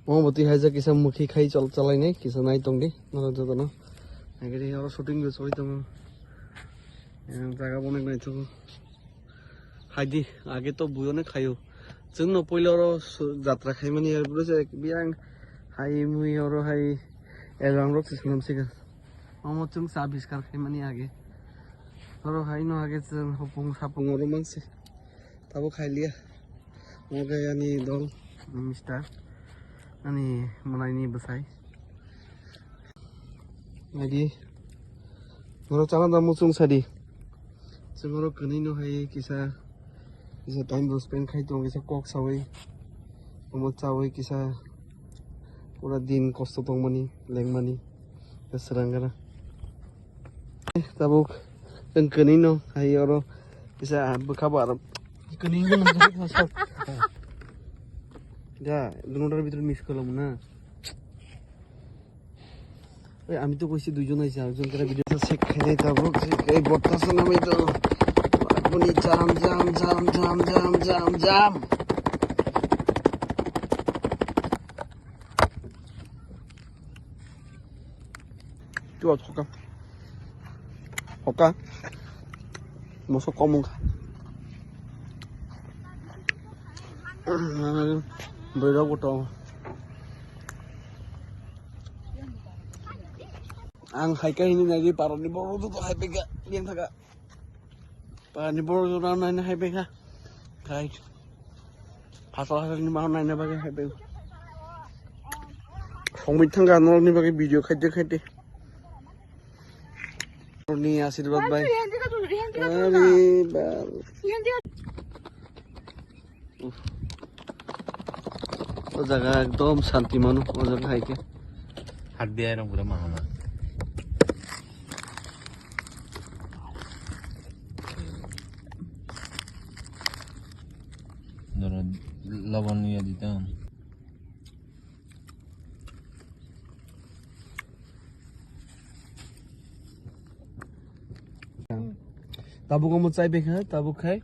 মহমতি হাইজা কিসা মুখি খাই চালাই নাই কিসা নাই তং দি নরক যতন এগেরি আর শুটিং গো সই তং জায়গা বনে নাই তো হাইদি আগে তো বুয়নে খাইও जोंनो पयलारो जात्रा खायमानि बुरजा बियां हाय मुइ और हाय एलां रक्स खालामसिगोन मामा जों सा बिस्कार खायमानि आगे और हाय न आगे जों हपुं सापुं और मानसि ताबो खायलिया मगायानि दं मिस्टार अनि मनायनि बसाय आदि नरो चाला दा मुसुं सादि जोंरो कनैनो हाय किसा किसा टाइम रो स्पेंड खाई तो किसा कक सावै अमत सावै किसा पूरा दिन कष्ट तो मनी लेंग मनी सरंगरा तबुक जों कनैनो हाय और किसा बखाबार कनैनो नंगौ सब दा दुनोटार ভিতর মিস করলাম না ওই আমি তো কইছি দুইজন আইছে আরেকজন করে ভিডিও চেক খেলে তাবুক এই বর্তাছ না আমি তো Bunyi jam. Coba Hoka. Masuk komong. Beda kutong. Ang haika ini nadi parah di bawah tu hai pega yang thaga. Pani boro na na hai pega. Kai. Pasal ni mau na na bagai hai pega. Songbi thangga nol ni bagai video khaite. Ni आशीर्वाद भाई अरे बाल वो जगह एकदम शांति मानो वो जगह है क्या हाथ दिया है ना पूरा माहौल जरा लवन नहीं देता Tabuk kamu cai beka, tabuk kai.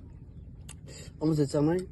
Kamu secamai.